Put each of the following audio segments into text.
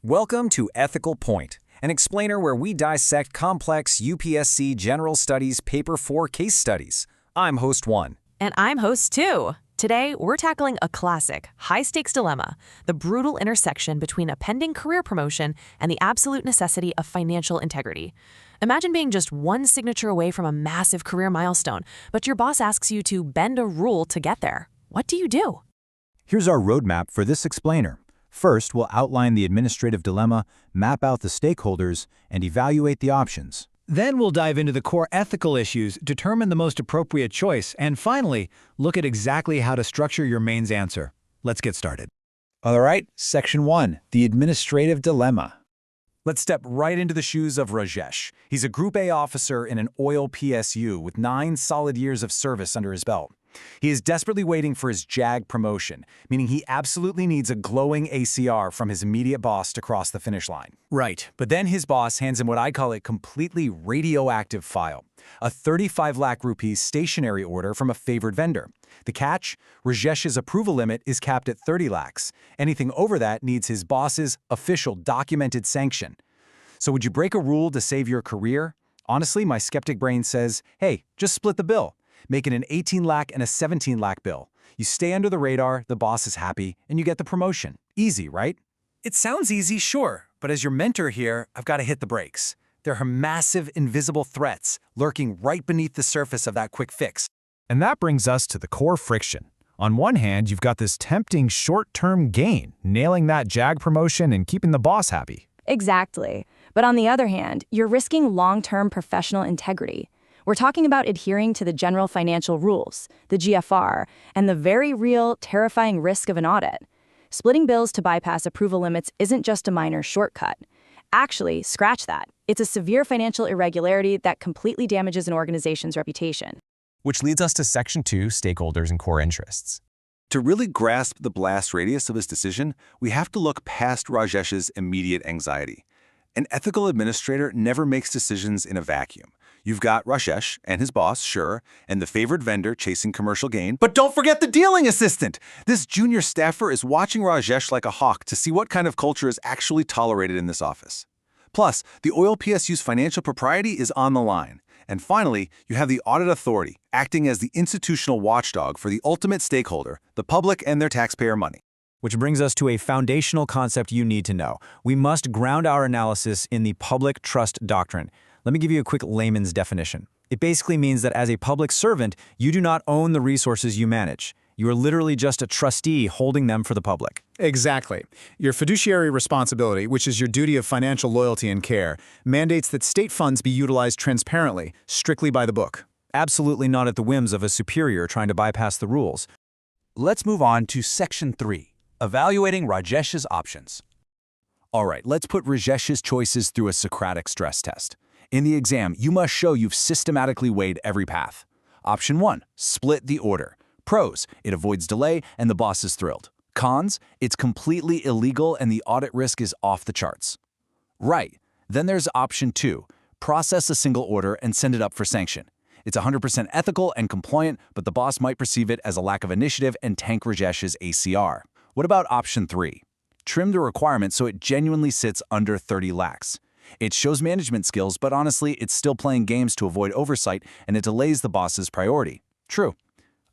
Welcome to Ethical Point, an explainer where we dissect complex UPSC General Studies Paper 4 case studies. I'm host 1. And I'm host 2. Today, we're tackling a classic, high-stakes dilemma, the brutal intersection between a pending career promotion and the absolute necessity of financial integrity. Imagine being just one signature away from a massive career milestone, but your boss asks you to bend a rule to get there. What do you do? Here's our roadmap for this explainer. First, we'll outline the administrative dilemma, map out the stakeholders, and evaluate the options. Then we'll dive into the core ethical issues, determine the most appropriate choice, and finally, look at exactly how to structure your mains answer. Let's get started. All right, Section 1, the administrative dilemma. Let's step right into the shoes of Rajesh. He's a Group A officer in an Oil PSU with 9 solid years of service under his belt. He is desperately waiting for his JAG promotion, meaning he absolutely needs a glowing ACR from his immediate boss to cross the finish line. Right, but then his boss hands him what I call a completely radioactive file, a 35 lakh rupees stationery order from a favored vendor. The catch? Rajesh's approval limit is capped at 30 lakhs. Anything over that needs his boss's official documented sanction. So would you break a rule to save your career? Honestly, my skeptic brain says, hey, just split the bill. Make it an 18 lakh and a 17 lakh bill. You stay under the radar, the boss is happy, and you get the promotion. Easy, right? It sounds easy, sure, but as your mentor here, I've got to hit the brakes. There are massive invisible threats lurking right beneath the surface of that quick fix. And that brings us to the core friction. On one hand, you've got this tempting short-term gain, nailing that JAG promotion and keeping the boss happy. Exactly. But on the other hand, you're risking long-term professional integrity. We're talking about adhering to the general financial rules, the GFR, and the very real, terrifying risk of an audit. Splitting bills to bypass approval limits isn't just a minor shortcut. Actually, scratch that. It's a severe financial irregularity that completely damages an organization's reputation. Which leads us to Section 2, Stakeholders and Core Interests. To really grasp the blast radius of his decision, we have to look past Rajesh's immediate anxiety. An ethical administrator never makes decisions in a vacuum. You've got Rajesh and his boss, sure, and the favored vendor chasing commercial gain. But don't forget the dealing assistant! This junior staffer is watching Rajesh like a hawk to see what kind of culture is actually tolerated in this office. Plus, the Oil PSU's financial propriety is on the line. And finally, you have the audit authority, acting as the institutional watchdog for the ultimate stakeholder, the public and their taxpayer money. Which brings us to a foundational concept you need to know. We must ground our analysis in the public trust doctrine. Let me give you a quick layman's definition. It basically means that as a public servant, you do not own the resources you manage. You are literally just a trustee holding them for the public. Exactly. Your fiduciary responsibility, which is your duty of financial loyalty and care, mandates that state funds be utilized transparently, strictly by the book. Absolutely not at the whims of a superior trying to bypass the rules. Let's move on to Section 3, Evaluating Rajesh's Options. All right, let's put Rajesh's choices through a Socratic stress test. In the exam, you must show you've systematically weighed every path. Option 1, split the order. Pros, it avoids delay and the boss is thrilled. Cons, it's completely illegal and the audit risk is off the charts. Right, then there's option 2, process a single order and send it up for sanction. It's 100% ethical and compliant, but the boss might perceive it as a lack of initiative and tank Rajesh's ACR. What about option 3? Trim the requirement so it genuinely sits under 30 lakhs. It shows management skills, but honestly, it's still playing games to avoid oversight and it delays the boss's priority. True.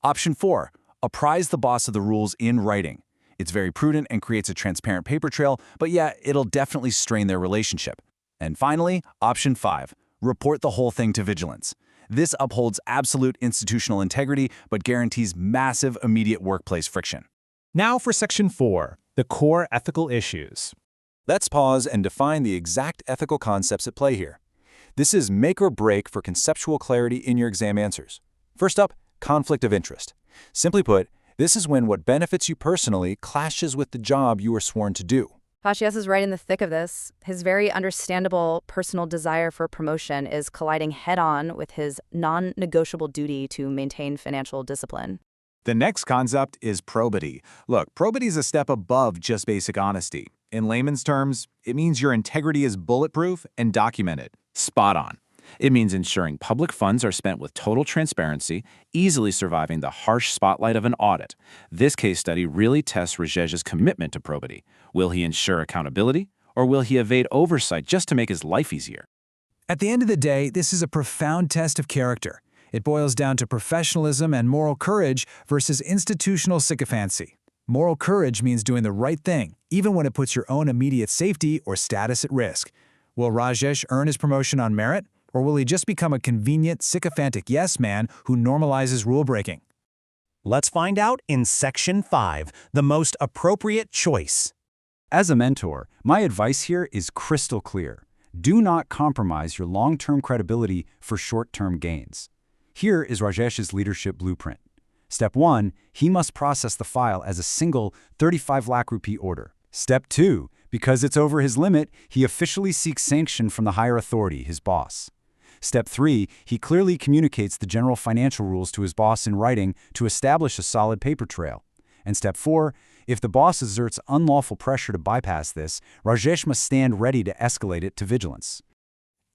Option 4, apprise the boss of the rules in writing. It's very prudent and creates a transparent paper trail, but yeah, it'll definitely strain their relationship. And finally, option 5, report the whole thing to vigilance. This upholds absolute institutional integrity, but guarantees massive immediate workplace friction. Now for Section 4, the core ethical issues. Let's pause and define the exact ethical concepts at play here. This is make or break for conceptual clarity in your exam answers. First up, conflict of interest. Simply put, this is when what benefits you personally clashes with the job you were sworn to do. Pashias is right in the thick of this. His very understandable personal desire for promotion is colliding head-on with his non-negotiable duty to maintain financial discipline. The next concept is probity. Look, probity is a step above just basic honesty. In layman's terms, it means your integrity is bulletproof and documented. Spot on. It means ensuring public funds are spent with total transparency, easily surviving the harsh spotlight of an audit. This case study really tests Rajesh's commitment to probity. Will he ensure accountability, Or will he evade oversight just to make his life easier? At the end of the day, this is a profound test of character. It boils down to professionalism and moral courage versus institutional sycophancy. Moral courage means doing the right thing, even when it puts your own immediate safety or status at risk. Will Rajesh earn his promotion on merit, or will he just become a convenient, sycophantic yes man who normalizes rule-breaking? Let's find out in Section 5, the most appropriate choice. As a mentor, my advice here is crystal clear. Do not compromise your long-term credibility for short-term gains. Here is Rajesh's leadership blueprint. Step 1, he must process the file as a single 35 lakh rupee order. Step 2, because it's over his limit, he officially seeks sanction from the higher authority, his boss. Step 3, he clearly communicates the general financial rules to his boss in writing to establish a solid paper trail. And Step 4, if the boss exerts unlawful pressure to bypass this, Rajesh must stand ready to escalate it to vigilance.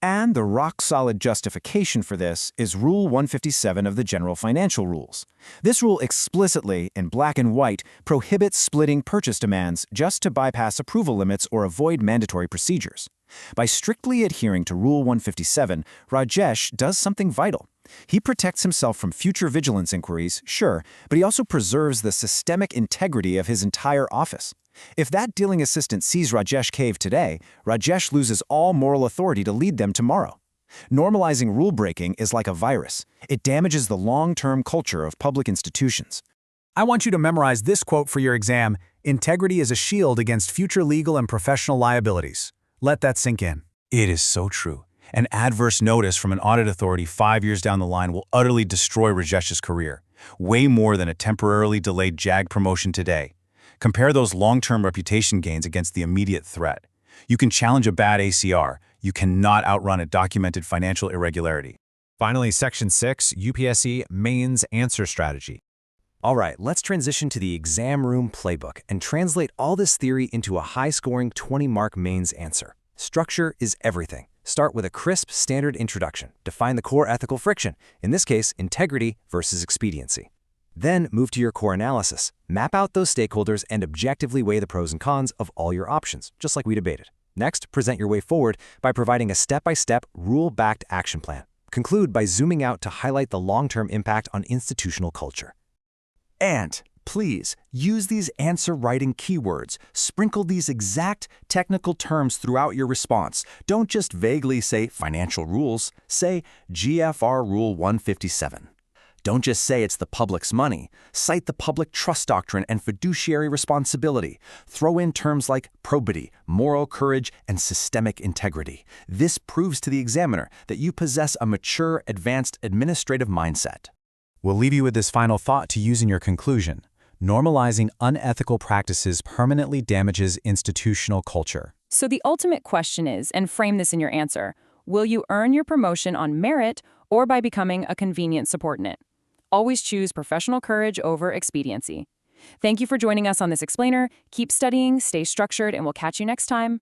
And the rock-solid justification for this is Rule 157 of the General Financial Rules. This rule explicitly, in black and white, prohibits splitting purchase demands just to bypass approval limits or avoid mandatory procedures. By strictly adhering to Rule 157, Rajesh does something vital. He protects himself from future vigilance inquiries, sure, but he also preserves the systemic integrity of his entire office. If that dealing assistant sees Rajesh cave today, Rajesh loses all moral authority to lead them tomorrow. Normalizing rule-breaking is like a virus. It damages the long-term culture of public institutions. I want you to memorize this quote for your exam: "Integrity is a shield against future legal and professional liabilities." Let that sink in. It is so true. An adverse notice from an audit authority 5 years down the line will utterly destroy Rajesh's career, way more than a temporarily delayed JAG promotion today. Compare those long-term reputation gains against the immediate threat. You can challenge a bad ACR. You cannot outrun a documented financial irregularity. Finally, Section 6, UPSC Mains Answer Strategy. All right, let's transition to the exam room playbook and translate all this theory into a high-scoring 20-mark mains answer. Structure is everything. Start with a crisp, standard introduction. Define the core ethical friction, in this case, integrity versus expediency. Then move to your core analysis. Map out those stakeholders and objectively weigh the pros and cons of all your options, just like we debated. Next, present your way forward by providing a step-by-step, rule-backed action plan. Conclude by zooming out to highlight the long-term impact on institutional culture. And please use these answer writing keywords. Sprinkle these exact technical terms throughout your response. Don't just vaguely say financial rules. Say GFR Rule 157. Don't just say it's the public's money. Cite the public trust doctrine and fiduciary responsibility. Throw in terms like probity, moral courage, and systemic integrity. This proves to the examiner that you possess a mature, advanced administrative mindset. We'll leave you with this final thought to use in your conclusion. Normalizing unethical practices permanently damages institutional culture. So the ultimate question is, and frame this in your answer, will you earn your promotion on merit or by becoming a convenient subordinate? Always choose professional courage over expediency. Thank you for joining us on this explainer. Keep studying, stay structured, and we'll catch you next time.